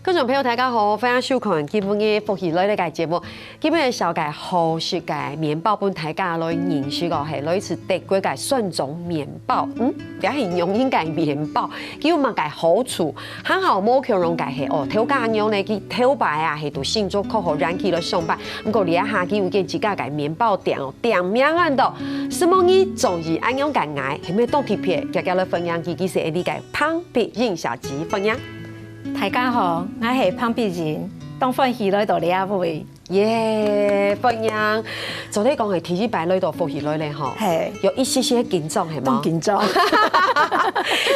观众朋友大家好，欢迎收看今日嘅福喜类嘅节目。今日嘅小介好食嘅面包本大家来认识个系类似德国嘅酸种面包。也系用应该面包，叫乜嘅好处，很好冇強容嘅系哦，頭家樣呢佢頭擺啊係度慶祝客戶燃起來上班，不過你一下佢會見自家嘅面包店哦，店名喺度，什麼嘢總是按樣嘅嗌，係咩當貼片，家家來分享佢是呢個胖皮人小姐分享。大家好，我係胖皮人，當歡喜來到你阿位。耶，分享，昨天講係提起擺來到福喜來咧吼，有一些些緊張係嗎？緊張，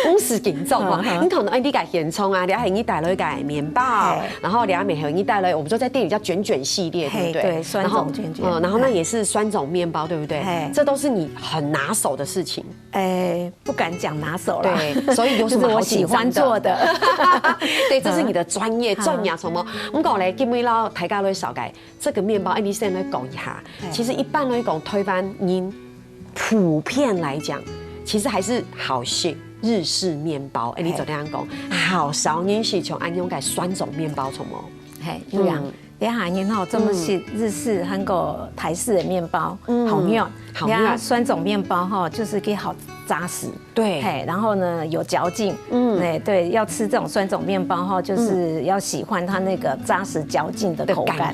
公司緊張嘛。你可能你改現充啊，你還你帶來改麵包，然後你還沒有你帶來，我們說在店裡叫卷卷系列，對不對？對，酸種卷卷。然後那也是酸種麵包，對不對？這都是你很拿手的事情。不敢講拿手啦。對，所以有什麼好緊張的？做的。對，這是你的專業，專業什麼？我們講咧，今日撈大家來少改。這個麵包，你先來講一下。其實一般來講，台灣人普遍來講，其實還是好食日式麵包。你怎樣講？好少人是從按用個酸種麵包從麼？有樣，你下然後這麼食日式和個台式的麵包，好嫩。好嫩。酸種麵包哈，就是給好扎實。對。然後呢，有嚼勁。對，要吃這種酸種麵包哈，就是要喜歡它那個扎實嚼勁的口感。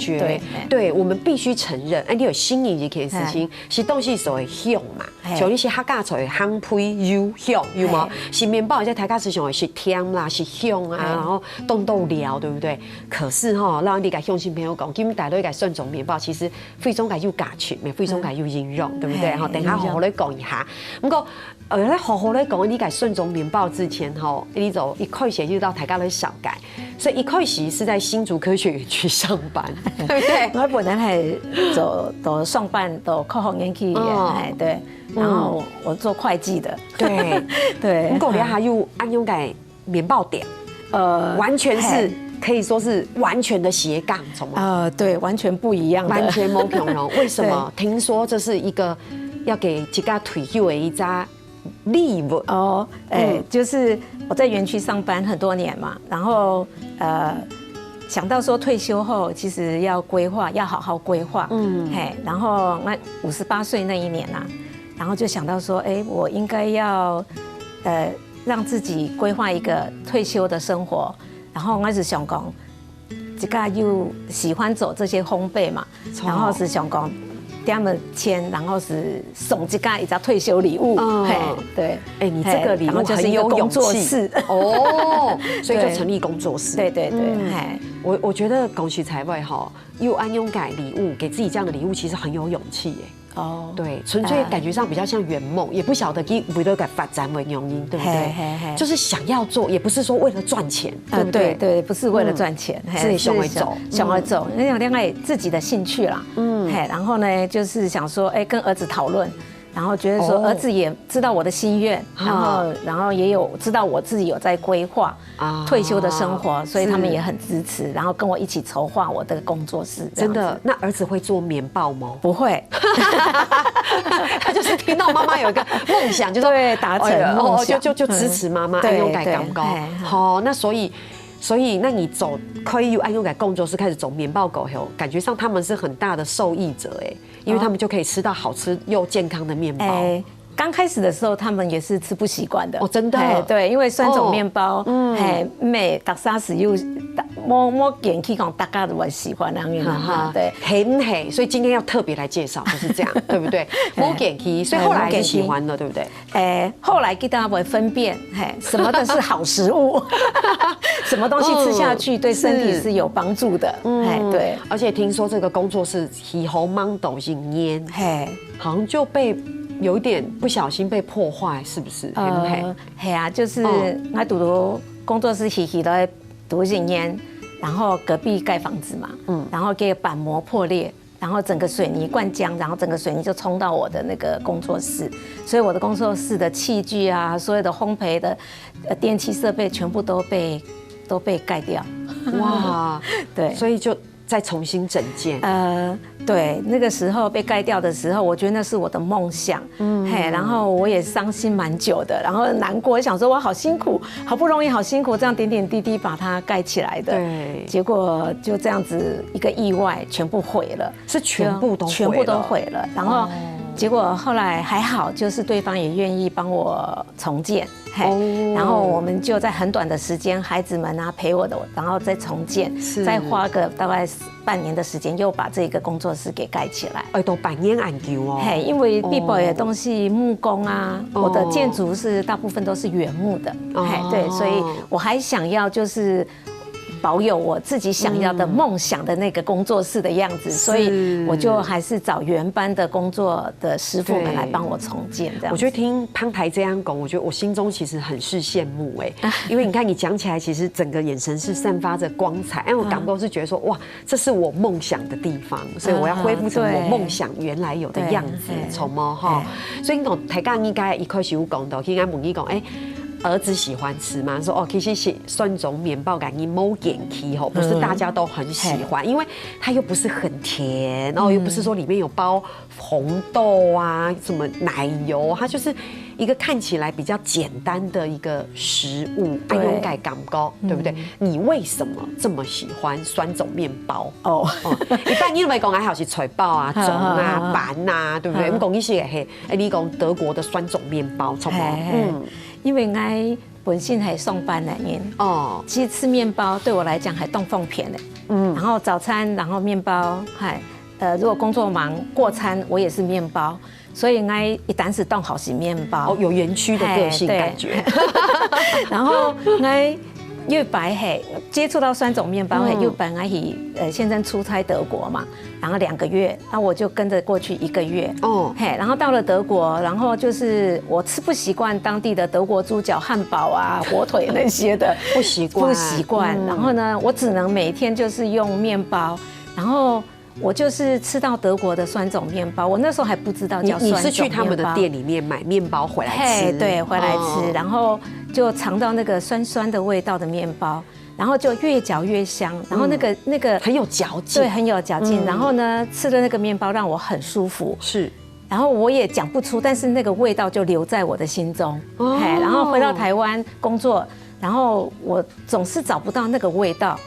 對，我們必須承認，你有心意這件事情，是東西所謂香嘛，像你是客家菜香皮油香，有嗎？是麵包，在台家吃上是甜啦，是香啊，然後凍豆料，對不對？可是哈，讓你個鄉親朋友講，今日帶來個酸種麵包，其實非常個有價值，咪非常個有營養，對不對？好，等下好好來講一下。不過，咧好好來講呢個酸種麵包之前，哈，你就一開始就到台家來小改，所以一開始是在新竹科學園區上班，對不對？我本來係做上班做客服園區嘅，對，然後我做會計的，對。不過你還有按用改麵包店，完全是可以說是完全的斜槓，什麼？對，完全不一樣，完全冇可能。為什麼？聽說這是一個要給一家退休的一家禮物哦，就是我在園區上班很多年嘛，然後想到說退休後其實要規劃，要好好規劃，然後那58歲那一年啊，然後就想到說，我應該要讓自己規劃一個退休的生活，然後我是想講，這個又喜歡走這些烘焙嘛，然後是想講。給他們簽，然後是送這個一張退休禮物。對，你這個禮物很有勇氣哦，所以就成立工作室。對，我覺得恭喜才會哈，又按用改禮物，給自己這樣的禮物，其實很有勇氣耶。哦，對，純粹感覺上比較像圓夢，也不曉得給為了個發展為原因，對不對？就是想要做，也不是說為了賺錢，對不對？對，不是為了賺錢，是想要走，那有另外自己的興趣啦。然後呢，就是想說，跟兒子討論，然後覺得說兒子也知道我的心願，然後也有知道我自己有在規劃退休的生活，所以他們也很支持，然後跟我一起籌劃我的工作室。真的，那兒子會做麵包嗎？不會，他就是聽到媽媽有一個夢想，就對，達成夢想，就支持媽媽按用改感高。好，那所以，那你可以用按用改工作室開始走麵包狗後，感覺上他們是很大的受益者哎，因為他們就可以吃到好吃又健康的麵包。剛開始的時候，他們也是吃不習慣的。哦，真的。對，因為酸種麵包，每特沙時又摸點起講，大家都會喜歡那樣的。對，很黑，所以今天要特別來介紹，就是這樣，對不對？摸點起，所以後來還是喜歡了，對不對？後來給大家會分辨，什麼的是好食物，什麼東西吃下去對身體是有幫助的。對。而且聽說這個工作室以後忙都是黏，好像就被。有一點不小心被破壞，是不是？係啊，就是我讀工作室起都在讀1年，然後隔壁蓋房子嘛，然後給板膜破裂，然後整個水泥灌漿，然後整個水泥就衝到我的那個工作室，所以我的工作室的器具啊，所有的烘焙的電器設備全部都被蓋掉。哇，對，所以就。再重新整建。对，那个时候被盖掉的时候，我觉得那是我的梦想，然后我也伤心蛮久的，然后难过，想说我好辛苦，好不容易好辛苦，这样点点滴滴把它盖起来的，对，结果就这样子一个意外，全部毁了，是全部都毁了，然后。结果后来还好，就是对方也愿意帮我重建，然后我们就在很短的时间，孩子们啊陪我的，然后再重建，再花个大概半年的时间，又把这个工作室给盖起来。都半年研究哦。因为必保的东西木工啊，我的建筑是大部分都是原木的，对，所以我还想要就是。保有我自己想要的梦想的那个工作室的样子，所以我就还是找原班的工作的师傅们来帮我重建。这样，我觉得听潘台这样讲，我觉得我心中其实很是羡慕因为你看你讲起来，其实整个眼神是散发着光彩，我感觉是觉得说哇，这是我梦想的地方，所以我要恢复成我梦想原来有的样子，从么哈？所以你讲台港应该一开始有讲到，应该问你讲儿子喜欢吃吗？说其实是酸种面包感，你某点气吼，不是大家都很喜欢，因为它又不是很甜，然后又不是说里面有包红豆啊，什么奶油，它就是一个看起来比较简单的一个食物，勇敢感高，对不对？你为什么这么喜欢酸种面包？一般你都没讲还好是菜包啊、种啊、板啊，对不对？我们讲一些你讲德国的酸种面包，从因为我本身还上班的人其实吃面包对我来讲还当奉骗的，然后早餐，然后面包，如果工作忙过餐，我也是面包，所以一旦是当好是面包，有园区的个性感觉，然后越白接触到酸种面包又本来现在出差德国嘛，然后2个月，那我就跟着过去1个月然后到了德国，然后就是我吃不习惯当地的德国猪脚汉堡啊、火腿那些的，不习惯，然后呢，我只能每天就是用面包，然后。我就是吃到德国的酸种面包，我那时候还不知道叫酸种面包。你是去他们的店里面买面包回来吃？对，回来吃，然后就尝到那个酸酸的味道的面包，然后就越嚼越香，然后那个很有嚼劲，对，很有嚼劲。然后呢，吃的那个面包让我很舒服，是。然后我也讲不出，但是那个味道就留在我的心中。然后回到台湾工作。然后我总是找不到那个味道。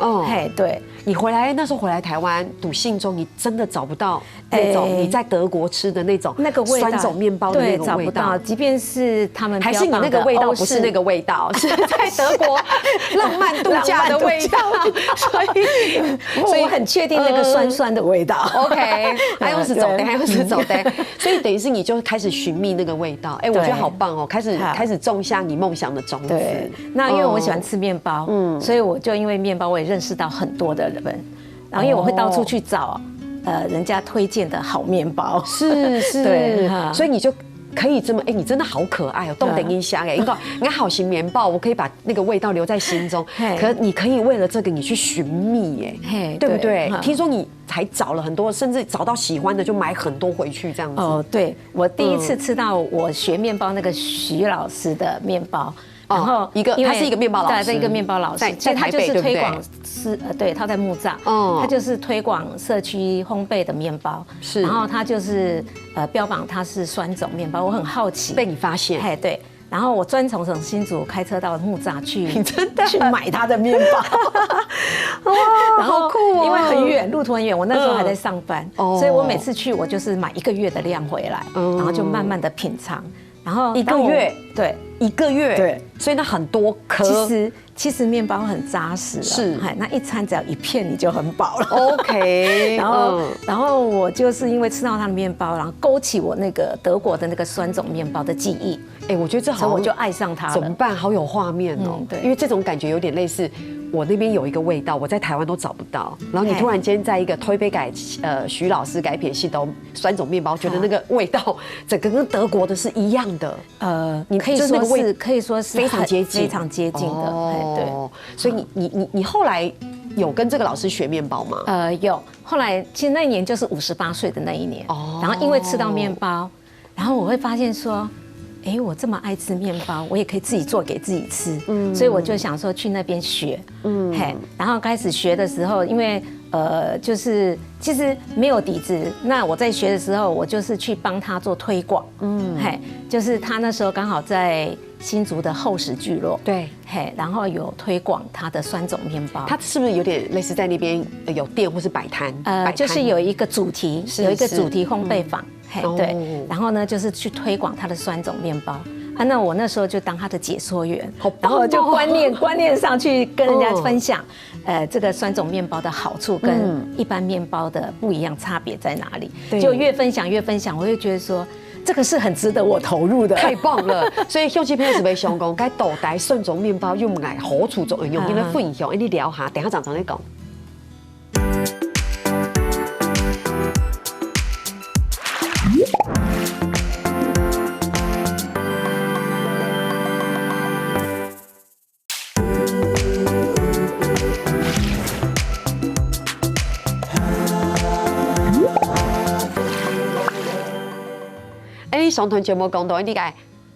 对，你那时候回来台湾读信中，你真的找不到那种你在德国吃的那种酸种面包的那个味道，找不到。即便是他们还是你那个味道不是那个味道，是在德国浪漫度假的味道。所以我很确定那个酸酸的味道。OK， 还有是走的，所以等于是你就开始寻觅那个味道。我觉得好棒哦，开始种下你梦想的种子。那因为我喜欢吃面包，所以我就因为面包，我也认识到很多的人，然后因为我会到处去找，人家推荐的好面包，是，对，所以你就可以这么，你真的好可爱哦，动等一下你好型面包，我可以把那个味道留在心中，可你可以为了这个你去寻觅，对不对？听说你还找了很多，甚至找到喜欢的就买很多回去这样子。对，我第一次吃到我学面包那个徐老师的面包。然后他是一个面包老师，对，一个面包老师，在台北，对不对？对，他在木栅，他就是推广社区烘焙的面包，是。然后他就是标榜他是酸种面包，我很好奇，被你发现，对。然后我专从新竹开车到木栅去买他的面包，然后因为很远，路途很远，我那时候还在上班，所以我每次去我就是买1个月的量回来，然后就慢慢的品尝。然后1个月，对，1个月，对，所以那很多颗。其实面包很扎实，是，那一餐只要1片你就很饱了。OK， 然后我就是因为吃到它的面包，然后勾起我那个德国的那个酸种面包的记忆。我觉得这好，所以我就爱上它了。怎么办？好有画面哦。对，因为这种感觉有点类似，我那边有一个味道，我在台湾都找不到。然后你突然间在一个推杯徐老师改撇系的酸种面包，觉得那个味道整个跟德国的是一样的。你可以说是非常接近，非常接近的。对，所以你后来有跟这个老师学面包吗？有。后来其实那一年就是58岁的那一年。然后因为吃到面包，然后我会发现说，我这么爱吃面包，我也可以自己做给自己吃。所以我就想说去那边学。然后开始学的时候，因为就是其实没有底子，那我在学的时候，我就是去帮他做推广。就是他那时候刚好在新竹的厚实聚落，对，然后有推广他的酸种面包。他是不是有点类似在那边有店或是摆摊？就是有一个主题，有一个主题烘焙坊。对，然后呢，就是去推广他的酸种面包。那我那时候就当他的解说员，然后就观念上去跟人家分享，这个酸种面包的好处跟一般面包的不一样，差别在哪里？就越分享，我就觉得说，这个是很值得我投入的，太棒了！所以乡亲朋友是要想讲，该豆台酸种面包用来好处作用，因为分享，你聊下，等下常在讲。你上段节目讲到，你个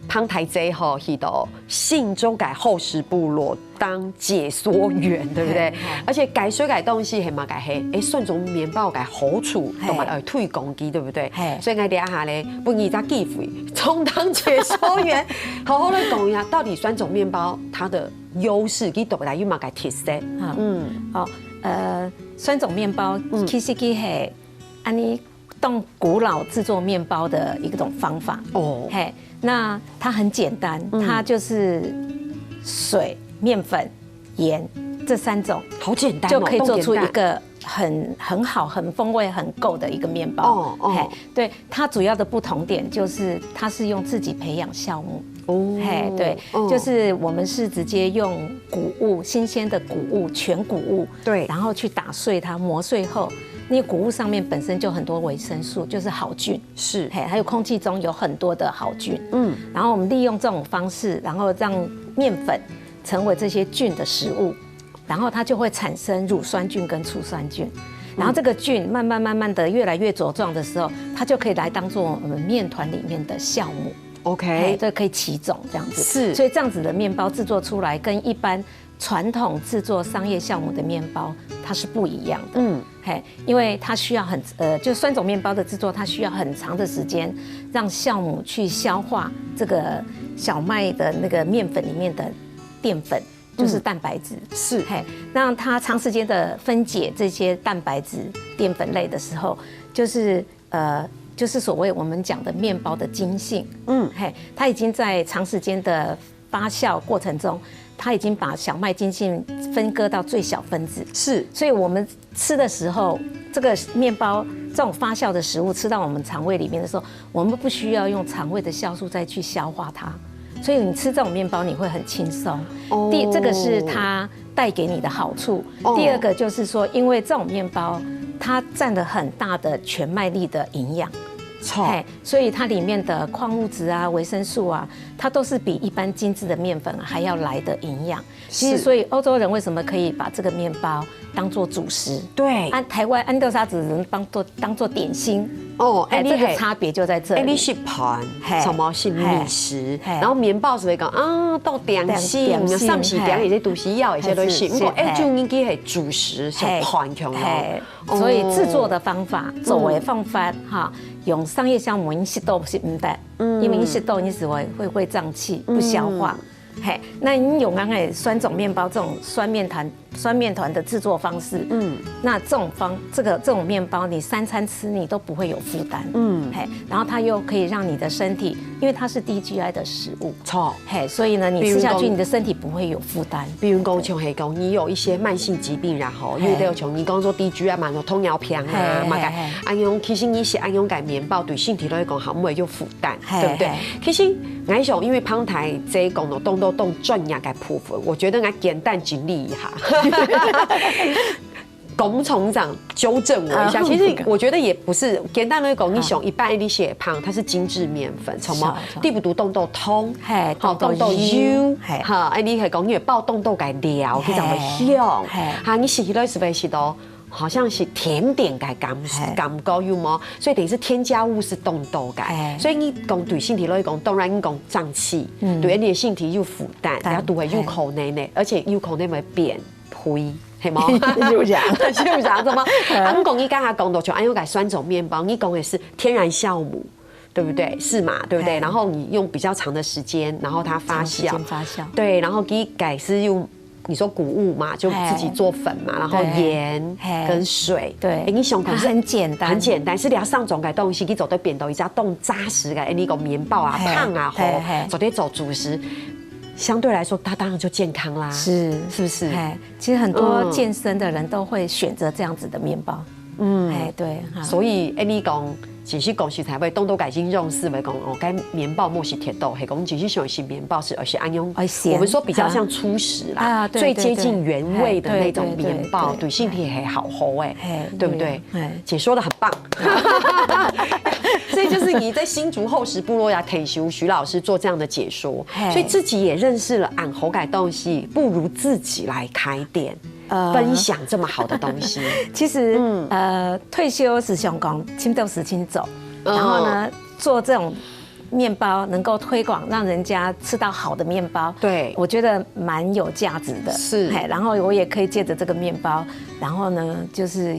芳台这吼去到信州改厚实部落当解说员，对不对？而且改水改东西系嘛改系，酸种面包改好处同埋推广机，对不对？所以我聊下咧，本一只机会充当解说员，好好的讲一下，到底酸种面包它的优势，佮到底有嘛改特色？酸种面包其实佮系安尼。当古老制作面包的一种方法那它很简单，它就是水、面粉、盐这3种，好简单就可以做出一个很好、很风味很够的一个面包。对，它主要的不同点就是它是用自己培养酵母。对，就是我们是直接用谷物，新鲜的谷物，全谷物，对，然后去打碎它，磨碎后。因为谷物上面本身就很多维生素，就是好菌，是，还有空气中有很多的好菌，然后我们利用这种方式，然后让面粉成为这些菌的食物，然后它就会产生乳酸菌跟醋酸菌，然后这个菌慢慢的越来越茁壮的时候，它就可以来当做我们面团里面的酵母。OK， 这可以起种这样子，是，所以这样子的面包制作出来跟一般传统制作商业酵母的面包它是不一样的。因为它需要就酸种面包的制作，它需要很长的时间让酵母去消化这个小麦的那个面粉里面的淀粉，就是蛋白质。是，让它长时间的分解这些蛋白质、淀粉类的时候，就是所谓我们讲的面包的筋性。它已经在长时间的发酵过程中，它已经把小麦筋性分割到最小分子。是，所以我们吃的时候，这个面包这种发酵的食物吃到我们肠胃里面的时候，我们不需要用肠胃的酵素再去消化它，所以你吃这种面包你会很轻松。这个是它带给你的好处。第二个就是说，因为这种面包它占了很大的全麦粒的营养。所以它里面的矿物质啊、维生素啊，它都是比一般精致的面粉还要来的营养。其实，所以欧洲人为什么可以把这个面包当做主食？对，台湾安豆沙只能当做点心。这个差别就在这里。你是盘，什么是米食？然后面包是会讲到点心，上是点一些东西要一些东西。不过就应该系主食，是盘强咯。所以制作的方法，做的方法用商业酵母因湿豆是唔得，因为因湿豆你是会胀气不消化。那你用刚才酸种面包这种酸面团的制作方式，那这种面包你3餐吃你都不会有负担，然后它又可以让你的身体，因为它是低 GI 的食物，所以呢你吃下去你的身体不会有负担。比如讲像系讲你有一些慢性疾病，然后因为都有像你讲说低 GI 嘛，有糖尿病啊，嘛个安用其实你是安用改面包对身体来讲，唔会有负担，对不对？其实我想因为芳台这讲到动专业嘅部分，我觉得我简单整理一下。龚从长纠正我一下，其实我觉得也不是简单的讲，你想一般你血胖，它是精致面粉，什么地不毒冻豆通，好冻豆油，哈，哎你系讲你爆冻豆改料，非常的香，哈，你洗了是不是都？好像是甜点改感高有吗？所以等于是添加物是冻豆改，所以你讲对身体来讲，当然你讲胀气，对你的身体又负担，然后都会入口内呢，而且入口内会变灰。系吗？就这样，就这样子吗？俺讲你刚才讲到就俺用改酸种面包，你讲的是天然酵母，对不对？是嘛？对不对？然后你用比较长的时间，然后它发酵，对，然后给改是用。你说谷物嘛，就自己做粉嘛，然后盐跟水，对，你想可是很简单，很简单，是你要上种改东西，你走到变到一家冻扎实的，你个面包啊、胖啊、厚，走得走主食，相对来说，它当然就健康啦，是不是？其实很多健身的人都会选择这样子的面包，对，所以你讲。只是讲是才会冻豆改进用思维讲哦，该面包莫是铁豆，嘿讲只是想是面包是而是按用，我们说比较像粗食啦，最接近原味的那种面包，对身体还好喝哎，对不对？姐说的很棒，所以就是你在新竹厚实部落呀，退休徐老师做这样的解说，所以自己也认识了俺口改东西，不如自己来开店。分享这么好的东西，其实退休是想讲轻豆时轻走，然后呢做这种面包能够推广，让人家吃到好的面包，对，我觉得蛮有价值的。是，然后我也可以借着这个面包，然后呢就是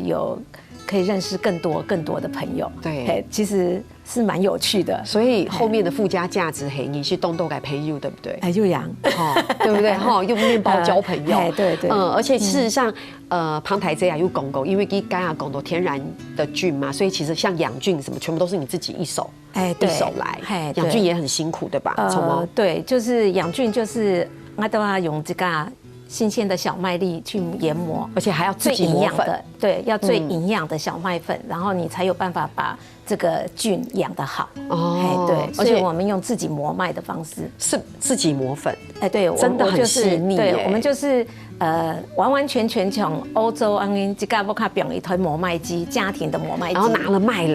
可以认识更多的朋友，对，其实是蛮有趣的。所以后面的附加价值，嘿，你是冻豆改培育，对不对？幼养，对不对？用面包交朋友，对，而且事实上，旁台这样又公因为给干啊公都天然的菌嘛，所以其实像养菌什么，全部都是你自己一手来，养菌也很辛苦，对吧？对，就是养菌，就是我都要用这个。新鲜的小麦粒去研磨，而且还要自己磨粉，对，要最营养的小麦粉，然后你才有办法把这个菌养得好。对，而且我们用自己磨麦的方式，是自己磨粉。对，真的很细腻。对，我们就是完完全全从欧洲安因这个不卡表一台磨麦机，家庭的磨麦机，然后拿了麦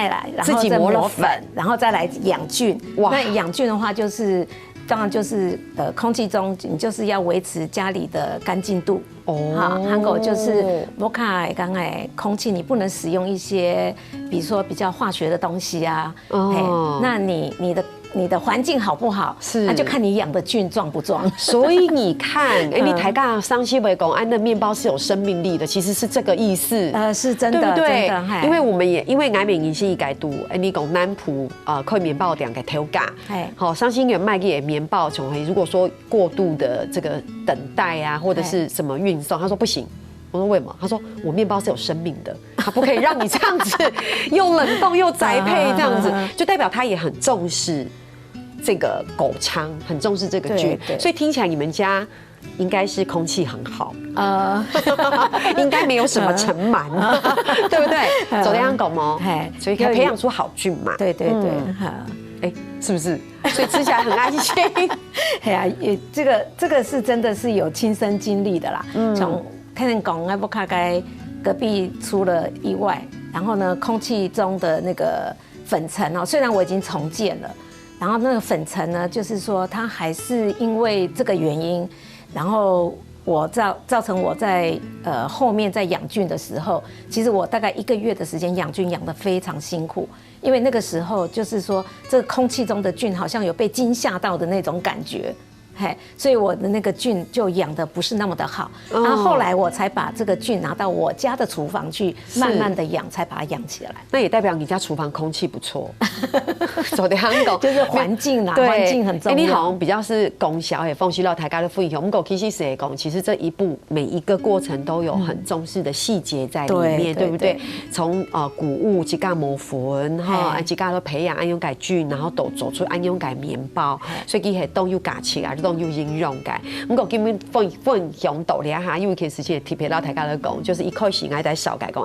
来，然后自己磨了粉，然后再来养菌。那养菌的话就是。当然就是空气中你就是要维持家里的干净度韩国就是摩卡刚才空气你不能使用一些比如说比较化学的东西啊，那你的环境好不好？那就看你养的菌壮不壮。所以你看，你抬杠桑西维公安的面包是有生命力的，其实是这个意思。是真的，对不对？因为我们因为俺们也是一改度，你讲南浦可以面包店给调价，好，桑心园卖给面包从如果说过度的这个等待啊，或者是什么运送，他说不行。我说为什么？他说我面包是有生命的，他不可以让你这样子又冷冻又宅配这样子，就代表他也很重视这个狗仓，很重视这个菌，所以听起来你们家应该是空气很好，应该没有什么尘螨，对不对？走这样狗吗？所以可以培养出好菌嘛。对，是不是？所以吃起来很安心。这个是真的是有亲身经历的啦。从看见讲埃布卡该隔壁出了意外，然后呢，空气中的那个粉尘虽然我已经重建了，然后那个粉尘呢，就是说它还是因为这个原因，然后我造成我在后面在养菌的时候，其实我大概1个月的时间养菌养得非常辛苦，因为那个时候就是说这个空气中的菌好像有被惊吓到的那种感觉。所以我的那个菌就养的不是那么的好，然后后来我才把这个菌拿到我家的厨房去，慢慢的养，才把它养起来。那也代表你家厨房空气不错。走的香港就是环境啦，环境很重要。你好像比较是功效也奉献到台家的富有。我们狗其实是讲，其实这一步每一个过程都有很重视的细节在里面，对不对？从谷物几嘎磨粉哈，几嘎都培养安永改菌，然后都走出安永改面包，所以它都又嘎起来。动有营养感。不过今天分享到了哈，因为其实是特别老大家来讲，就是一开始我在小改讲，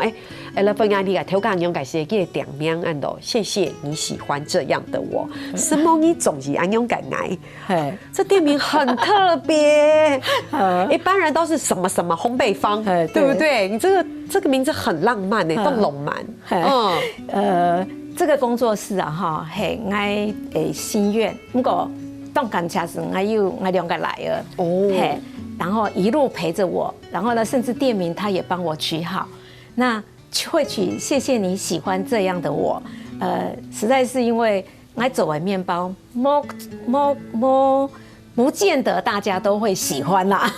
来分享你个调侃营养感是个点名按到，谢谢你喜欢这样的我，什么你总是营养感来，这店名很特别，一般人都是什么什么烘焙坊，对不对？你这个名字很浪漫诶，动龙蛮，这个工作室啊，哈，嘿，我心愿，不过动感恰是我两个来了，嘿，然后一路陪着我，然后呢，甚至店名他也帮我取好，那会取谢谢你喜欢这样的我，实在是因为我走完面包，不见得大家都会喜欢啦，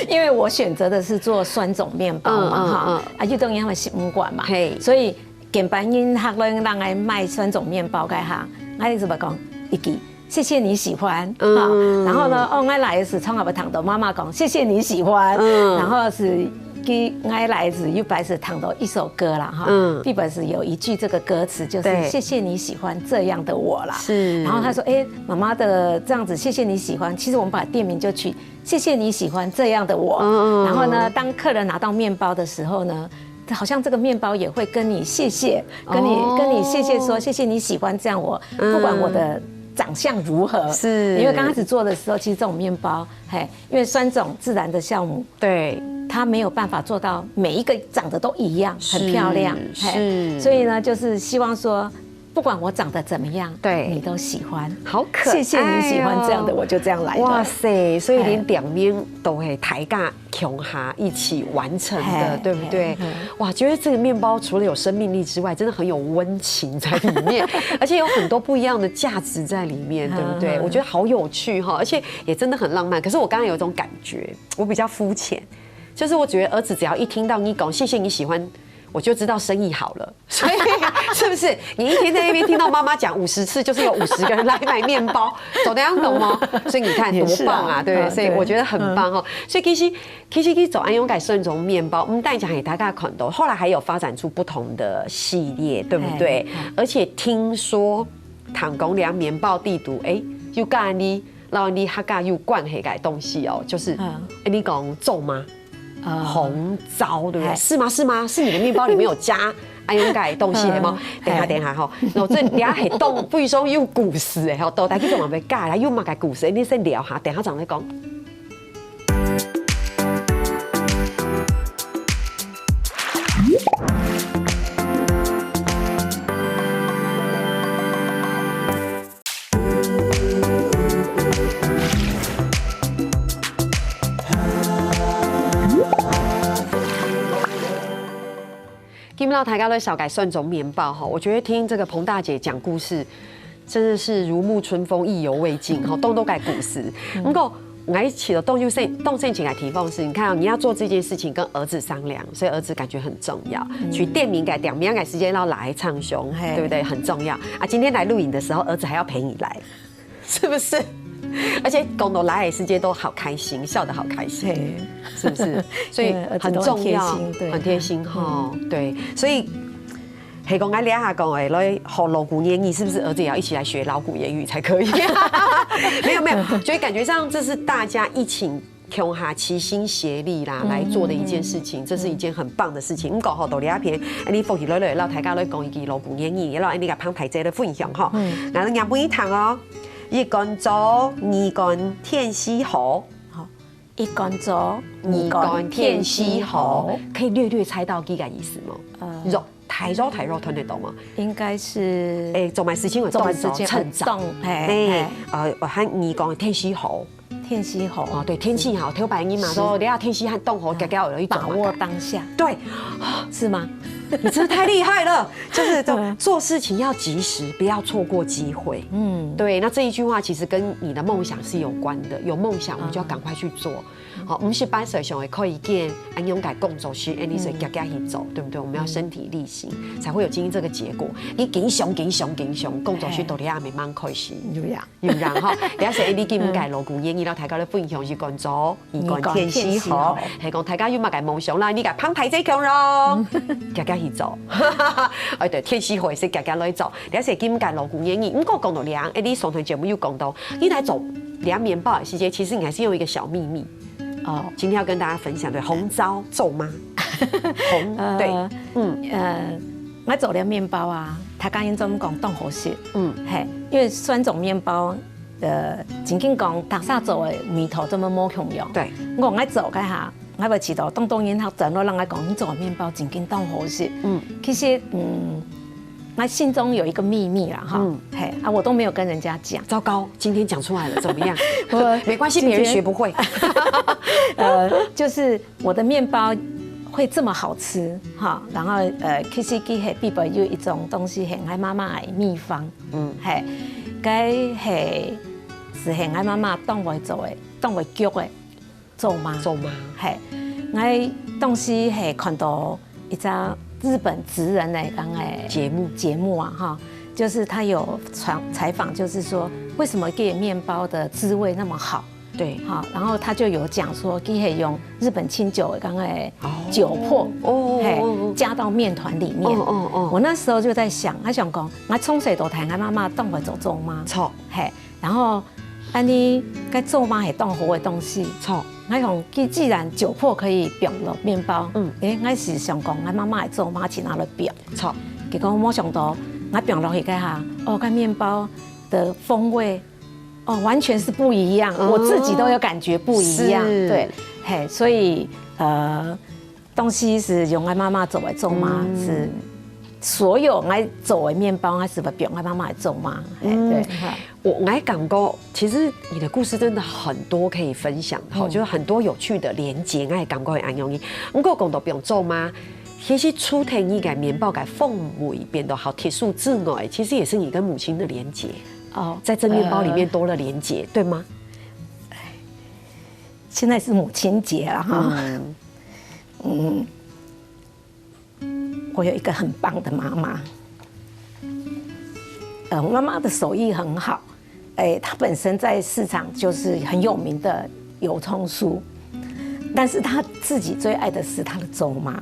因为我选择的是做酸种面包嘛，哈，就等于他们习惯嘛，所以。简班因客人让来卖酸种面包给他，我一直把讲一句谢谢你喜欢，然后呢，我来是从阿不糖豆妈妈讲谢谢你喜欢，然后是给我来是又白是糖豆一首歌啦哈，必本是有一句这个歌词就是谢谢你喜欢这样的我啦，是，然后他说妈妈的这样子谢谢你喜欢，其实我们把店名就取谢谢你喜欢这样的我，然后呢，当客人拿到面包的时候呢。好像这个面包也会跟你谢谢，跟你谢谢说谢谢你喜欢这样我，不管我的长相如何，是因为刚开始做的时候，其实这种面包，因为酸种自然的酵母，对，它没有办法做到每一个长得都一样，很漂亮，是，所以呢，就是希望说。不管我长得怎么样，对你都喜欢，好可爱，谢谢你喜欢这样的，我就这样来的。哇塞，所以连两面都会抬杠穷哈一起完成的，对不对？哇，觉得这个面包除了有生命力之外，真的很有温情在里面，而且有很多不一样的价值在里面，对不对？我觉得好有趣哈，而且也真的很浪漫。可是我刚刚有一种感觉，我比较肤浅，就是我觉得儿子只要一听到你讲谢谢你喜欢。我就知道生意好了，所以是不是？你一天在那边听到妈妈讲50次，就是有50个人来买面包，走得样懂吗？所以你看多棒啊，对不对？所以我觉得很棒哦。所以其实去走安永改顺种面包，我们大家也大概看到，后来还有发展出不同的系列，对不对？而且听说唐公良面包地图，又干你，然后你还干又灌黑改东西哦，就是你讲皱吗？红糟对不对？是吗？是吗？是你的面包里面有加安永改东西的吗？等下哈，然后这等下系冻，不如说有故事的，哈，到底去怎么改啦？有嘛个故事？你先聊下，等下再讲。听到大家都小改酸种面包哈，我觉得听这个彭大姐讲故事，真的是如沐春风，意犹未尽哈，都改故事。不过我一起的动性情来提供是，你看你要做这件事情跟儿子商量，所以儿子感觉很重要。取店名改两名改时间要来唱雄，对不对？很重要啊！今天来录影的时候，儿子还要陪你来，是不是？而且公公来的时间都好开心，笑得好开心，是不是？所以很重要，很贴心哈。对，所以黑公爱俩下讲哎，来学老古言语，是不是儿子也要一起来学老古言语才可以？没有，所以感觉上这是大家一起穷哈齐心协力啦来做的一件事情，这是一件很棒的事情。讲好道理一片，你放起来来，老大家来讲一句老古言语，然后你个旁台仔的分享哈，然后廿半一堂哦。一竿走，二竿天西河。好，一竿走，二竿天西河。可以略猜到几个意思吗？肉太肉，听得懂吗？应该是做埋事情会动手趁早。和二竿天西河。天西河哦，对，天气好，挑白音嘛，说你要天气和冻河，嘎嘎有一把握当下。对，是吗？你真的太厉害了，就是做事情要及时，不要错过机会。对，那这一句话其实跟你的梦想是有关的，有梦想我们就要赶快去做。好，我们是班社想可以见安勇改共走去，你是嘎嘎一走，对不对？我们要身体力行，才会有今天这个结果。你紧熊共走去到底也没蛮开心，有然哈。而且你今改老古言，你老大家咧分享是讲做，而讲天时好，係講大家要乜嘅夢想啦，你個胖太仔強咯，家家去做。對，天時好是家家來做。而且今改老古言，唔過講到兩，你上堂節目有講到，你來做。凉面包的时间，其实你还是用一个小秘密哦。今天要跟大家分享的红糟咒妈，对，我做凉面包啊，他刚因怎么讲冻好食，嘿，因为酸种面包。曾经讲，大厦做的面头这么冇用用。对，我爱做个下，我要知道东因学整，我让我讲，你做的面包曾经当好食。其实我心中有一个秘密啦，哈，嘿啊，我都没有跟人家讲。糟糕，今天讲出来了，怎么样？没关系，别人学不会。就是我的面包会这么好吃哈，然后其实佢係必备有一种东西，係我妈妈的秘方，係，佢是我妈妈當我做的，當我腳的做嘛，係，我當時係看到一張日本職人嚟講的節目啊，哈，就是他有採訪，就是說為什麼這個麵包的滋味那麼好。对，好，然后他就有讲说，可以用日本清酒刚才酒粕加到面团里面。我那时候就在想，我想讲，我从小到大，我妈妈当我做妈，错，嘿，然后安尼该做妈系当好的东西，错，我想既然酒粕可以表了面包，我是想讲，我妈妈系做妈去哪里表？错，结果我想到，我表落去个下，个面包的风味。完全是不一样，我自己都有感觉不一样，对，嘿，所以东西是用我妈妈做的做嘛，是所有我做的面包，我是不用我妈妈做嘛，对，我爱感觉，其实你的故事真的很多可以分享，就是很多有趣的连接，爱感觉会安容易。不过讲到不用做嘛。其实出天一改面包改氛围变得好特殊之外，其实也是你跟母亲的连结。在这面包里面多了连结，对吗？现在是母亲节了哈，我有一个很棒的妈妈，我妈妈的手艺很好，她本身在市场就是很有名的油葱酥，但是她自己最爱的是她的粥妈，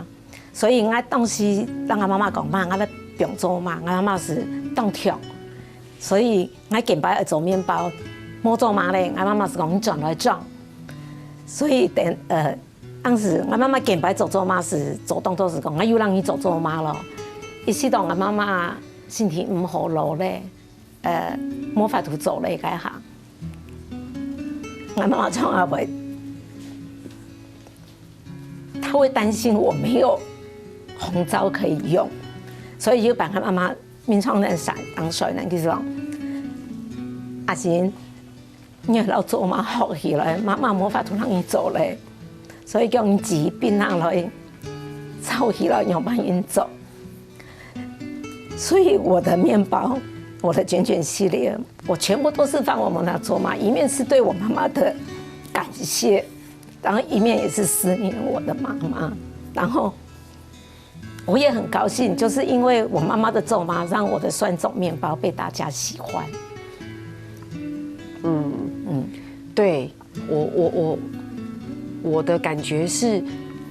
所以我当时让我妈妈讲妈，我在用粥妈，我妈妈是当跳。所以我近排做面包，冇做妈咧，我妈妈是讲你转来转，所以当时我妈妈近排做妈是做动作是讲，我又让你做妈咯。一时当我妈妈身体唔好咯咧，冇法度做咧个下，我妈妈从来会，她会担心我没有红糟可以用，所以就把我妈妈。面创人散当水人，佢講阿賢，你老做嘛學起來，媽媽冇法度讓你做咧，所以叫你自己變下來，湊起來要幫你做。所以我的面包，我的卷卷系列，我全部都是放我們那做嘛，一面是對我媽媽的感謝，然後一面也是思念我的媽媽，然後。我也很高兴，就是因为我妈妈的咒妈，让我的酸种面包被大家喜欢。对我的感觉是，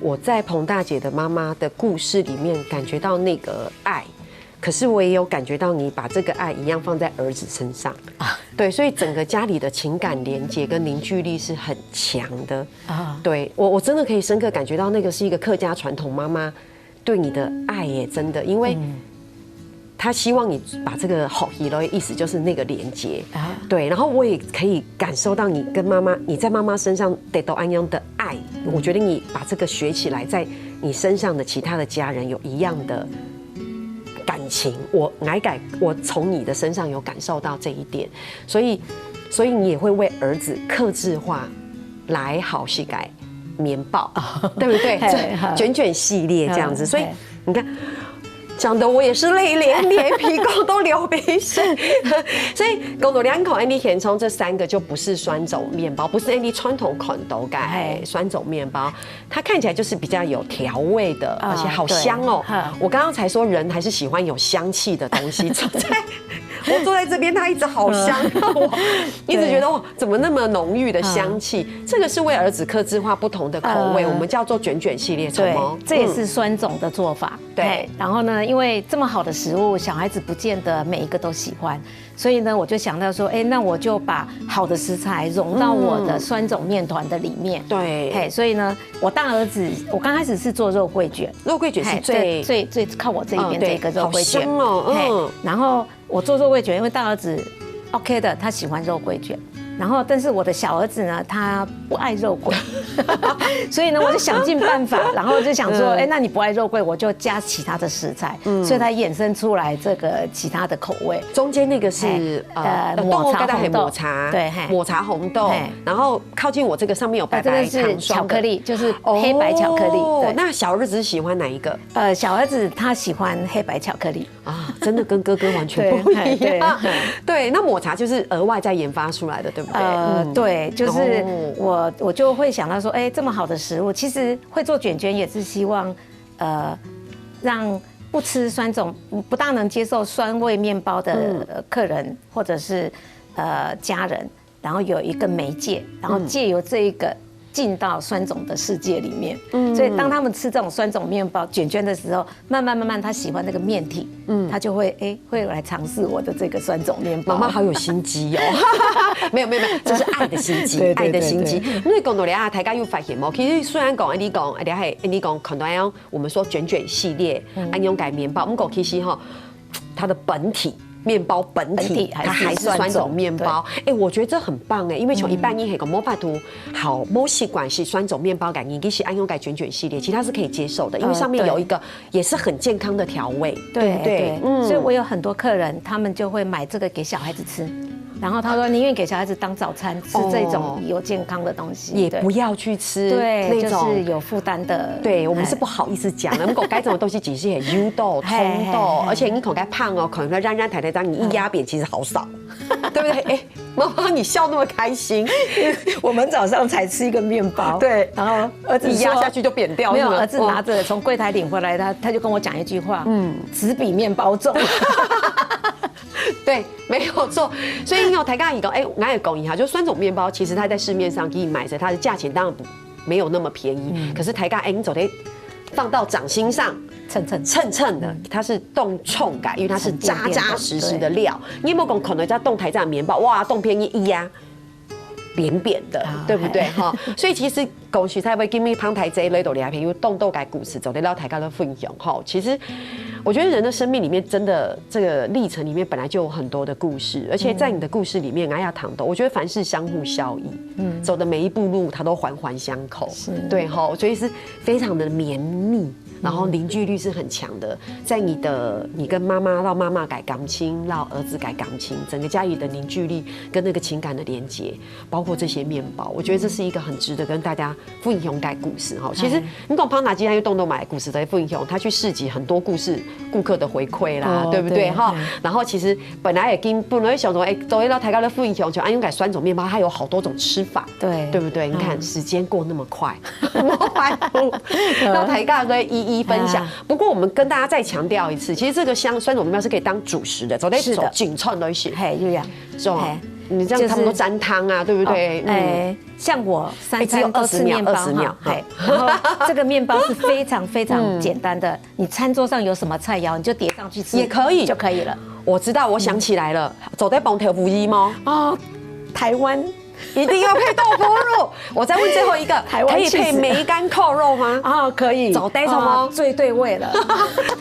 我在彭大姐的妈妈的故事里面感觉到那个爱，可是我也有感觉到你把这个爱一样放在儿子身上啊。对，所以整个家里的情感连接跟凝聚力是很强的啊。对我真的可以深刻感觉到那个是一个客家传统妈妈。对你的爱耶，真的，因为他希望你把这个好喜的意思就是那个连接，对，然后我也可以感受到你跟妈妈，你在妈妈身上得到安阳的爱，我觉得你把这个学起来，在你身上的其他的家人有一样的感情，我从你的身上有感受到这一点，所以你也会为儿子客制化来好喜改。棉报，对不对？卷卷系列这样子，所以你看，讲的我也是泪连连，皮沟都流鼻水。所以讲到两口 Andy 填充这3个就不是酸种面包，不是 Andy 传统款豆改酸种面包，它看起来就是比较有调味的，而且好香哦。我刚刚才说人还是喜欢有香气的东西，在我坐在这边，它一直好香，我一直觉得哇，怎么那么浓郁的香气？这个是为儿子客制化不同的口味，我们叫做卷卷系列，对，这也是酸种的做法。对，然后呢，因为这么好的食物，小孩子不见得每一个都喜欢，所以呢，我就想到说，那我就把好的食材融到我的酸种面团的里面。对，所以呢，我大儿子，我刚开始是做肉桂卷，肉桂卷是最靠我这一边这个肉桂卷哦。然后我做肉桂卷，因为大儿子 OK 的，他喜欢肉桂卷。然后，但是我的小儿子呢，他不爱肉桂，所以呢，我就想尽办法，然后就想说，那你不爱肉桂，我就加其他的食材，所以才衍生出来这个其他的口味。中间那个是抹茶红豆，对，抹茶红豆，然后靠近我这个上面有白白糖霜巧克力，就是黑白巧克力。哦，那小儿子喜欢哪一个？小儿子他喜欢黑白巧克力啊，真的跟哥哥完全不一样。对，那抹茶就是额外再研发出来的，对。对，就是我就会想到说，这么好的食物，其实会做卷卷也是希望，让不吃酸种、不大能接受酸味面包的客人或者是家人，然后有一个媒介，然后借由这一个进到酸种的世界里面。所以当他们吃这种酸种面包卷卷的时候，慢慢他喜欢那个面体，他就会会来尝试我的这个酸种面包。妈妈好有心机哦，没有，这是爱的心机，爱的心机。因为讲到了大家有发现吗？其实虽然讲你讲可能我们说卷卷系列，安永改面包，我们讲其实哈，它的本体。面包本体它还是酸种面包，我觉得这很棒因为从一半一黑个魔法图好摸习惯是酸种面包感，你是安永改卷卷系列，其实它是可以接受的，因为上面有一个也是很健康的调味，对，所以我有很多客人，他们就会买这个给小孩子吃。然后他说宁愿给小孩子当早餐吃这种有健康的东西，也不要去吃那种就是有负担的。对，我们是不好意思讲的。如果该这种东西其实很油豆、通豆，而且你口该胖哦，可能让抬抬张，你一压扁其实好少，对不对？妈妈你笑那么开心，我们早上才吃一个面包，对，然后儿子一压下去就扁掉，没有，儿子拿着从柜台领回来，他就跟我讲一句话，只比面包重。对，没有错。所以台刚讲，我也讲一下，就酸种面包，其实它在市面上给你买着，它的价钱当然没有那么便宜。可是台刚你走的放到掌心上，称的，它是冻冲感，因为它是扎扎实实的料。你有没有讲可能在冻台这样面包，哇，冻便宜一压。扁扁的，对不对哈？所以其实讲实在话，今日芳台这一类的料，譬如冻豆改故事，走得到台高的分享哈。其实我觉得人的生命里面，真的这个历程里面本来就有很多的故事，而且在你的故事里面，还要糖豆，我觉得凡事相互效益，走的每一步路它都环环相扣，对哈，所以是非常的绵密。然后凝聚力是很强的，在你跟妈妈到妈妈改感情，到儿子改感情，整个家里的凝聚力跟那个情感的连接，包括这些面包，我觉得这是一个很值得跟大家傅英雄改故事哈。其实你讲胖达鸡他又动动买故事的傅英雄，他去市集很多故事，顾客的回馈啦，对不对哈？然后其实本来也跟本来想说，走一到台高的傅英雄，就安永改酸种面包，它有好多种吃法，对不对？你看时间过那么快，到台高的一分享。不过我们跟大家再强调一次，其实这个酸种面包是可以当主食的，走紧串的一些，嘿，就这样，是吧？你这样他们都沾汤啊，对不对？像我3餐都吃面包哈，然后这个面包是非常非常简单的，你餐桌上有什么菜肴你就叠上去吃也可以就可以了。我知道，我想起来了，走在崩豆腐衣吗？哦，台湾。一定要配豆腐乳。我再问最后一个，可以配梅干扣肉吗？啊，可以。走带什么？最对味了，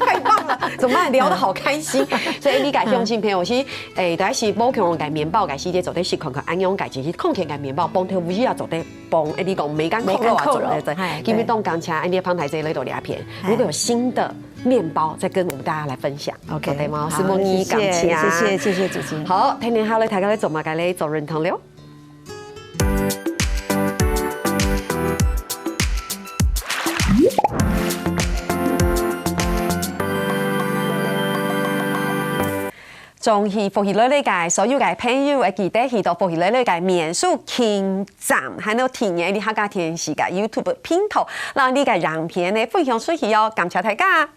太棒了！怎么办？聊得好开心。所以你改用心朋友，其实大家是补充改面包改细节，走在是看看安永改，其实空田改面包，帮豆腐衣啊走在帮你讲梅干扣肉啊走在这。今天动刚才安迪方台这一类的两片，如果有新的面包，再跟我们大家来分享。OK 对吗？是莫尼感谢，谢谢主持人。好，听天好嘞，大家来做嘛，该来做认同了。中戏福喜类界所有嘅朋友，會記得去到福喜類界面書傾站，還有體驗啲客家電視嘅 YouTube 片頭，讓你嘅影片呢分享出去哦，感謝大家。